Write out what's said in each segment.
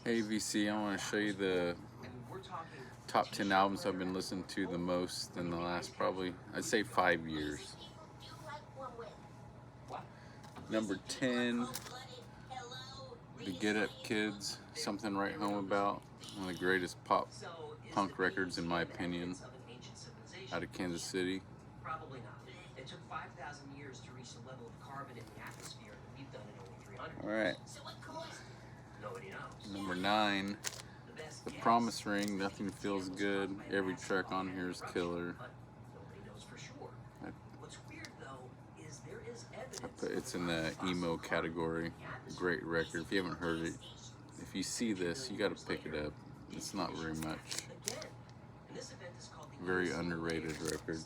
Hey VC, I want to show you the top 10 albums I've been listening to the most in the last probably, I'd say 5 years. Number 10, The Get Up Kids, Something to Write Home About. One of the greatest pop punk records in my opinion, out of Kansas City. Probably not. It took 5,000 years to reach the level of carbon in the atmosphere that we've done in only 300. Alright. Nobody knows. Number 9, The Promise Ring, Nothing Feels Good. Every track on here is killer. Nobody knows for sure. What's weird though is there is evidence. It's in the emo category. Great record. If you haven't heard it, if you see this, you got to pick it up. It's not very much. Very underrated record.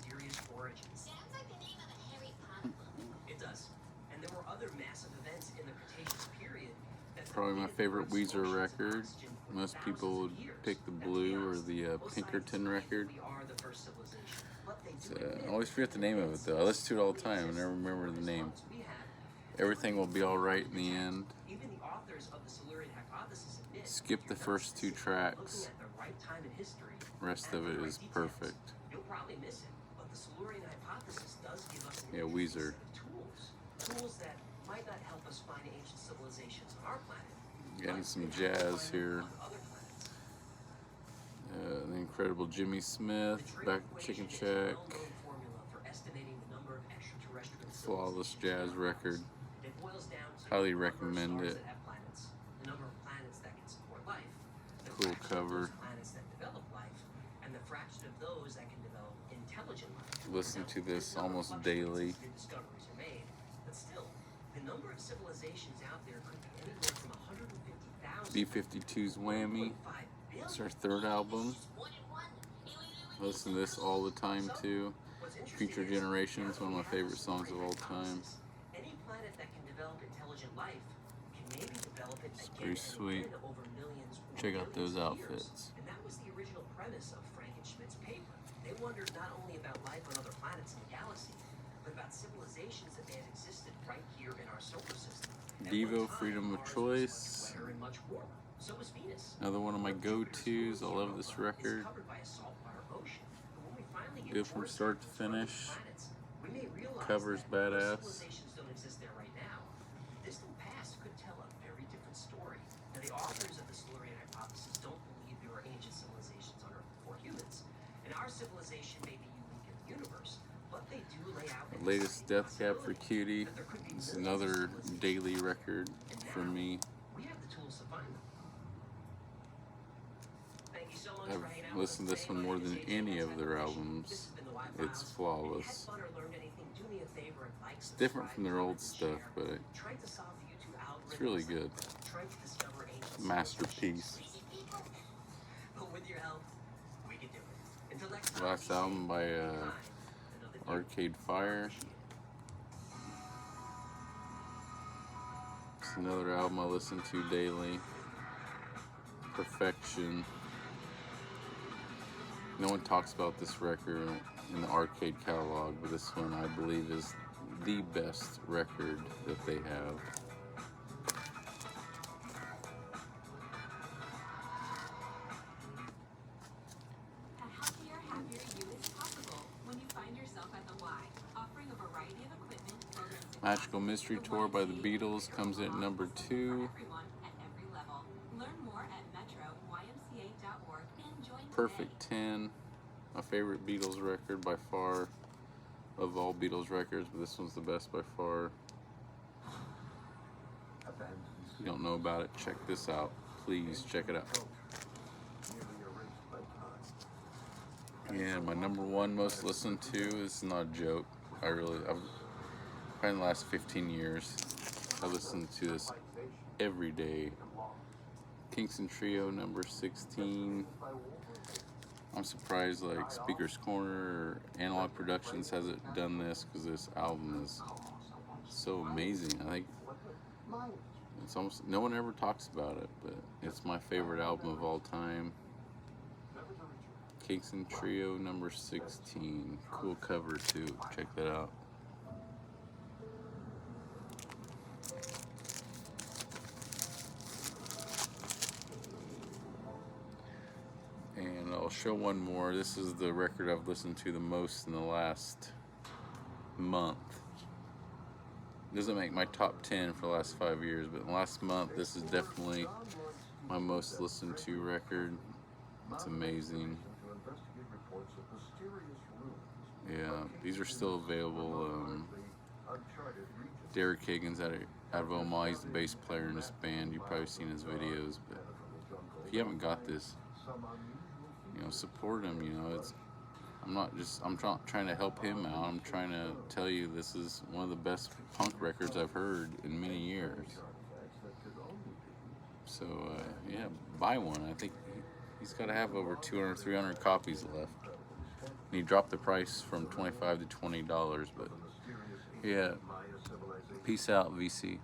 It does. And there were other massive events in the Cretaceous period. Probably my favorite Weezer record. Most people would pick the Blue or the Pinkerton record. I always forget the name of it though. I listen to it all the time. I never remember the name. Everything Will Be Alright in the End. Skip the first 2 tracks. Rest of it is perfect. Yeah, Weezer. Tools that might not help us find ancient civilizations on our planet. Getting some jazz here. The incredible Jimmy Smith, Back to Chicken Shack. Flawless jazz record. Highly recommend it. Cool cover. Listen to this almost daily. B-52's Whammy. It's our 3rd album. Listen to this all the time too. Future Generations, one of my favorite songs of all time. It's pretty sweet. Check out those outfits. And that was the original premise of Frankenschmidt's paper. They wondered not only about life on other planets in the galaxy, but about civilizations that may have existed right here in our solar system. Devo, Freedom of Choice. So was Venus. Another one of my go-tos. I love this record. Good from start to finish. Cover's badass. The authors of the Silurian hypothesis don't believe there were ancient civilizations on Earth before humans, and our civilization may be unique in the universe, but they do lay out The latest Death Cab for Cutie. It's another daily record for me. We have the tools to find them. Thank you so much for hanging out. I've listened to this one more than any of their albums. It's flawless. It's different from their old stuff, but it's really good. Masterpiece. Last album by Arcade Fire. It's another album I listen to daily. Perfection. No one talks about this record in the Arcade catalog, but this one I believe is the best record that they have. Magical Mystery Tour by the Beatles comes in at number 2. Perfect 10, my favorite Beatles record by far, of all Beatles records, but this one's the best by far. If you don't know about it, check this out. Please check it out. And my number 1 most listened to is not a joke. I've in the last 15 years, I listen to this every day. Kingston Trio, number 16. I'm surprised like Speaker's Corner or Analog Productions hasn't done this, because this album is so amazing. I think it's almost, no one ever talks about it, but it's my favorite album of all time. Kingston Trio, number 16. Cool cover too. Check that out. And I'll show one more. This is the record I've listened to the most in the last month. Doesn't make my top 10 for the last 5 years, but in the last month, this is definitely my most listened to record. It's amazing. Yeah, these are still available. Derek Higgins out of Omaha, he's the bass player in this band. You've probably seen his videos, but if you haven't got this, you know, support him. You know, I'm trying to help him out. I'm trying to tell you this is one of the best punk records I've heard in many years. So yeah, buy one. I think he's got to have over 200, 300 copies left. And he dropped the price from $25 to $20, but yeah. Peace out, VC.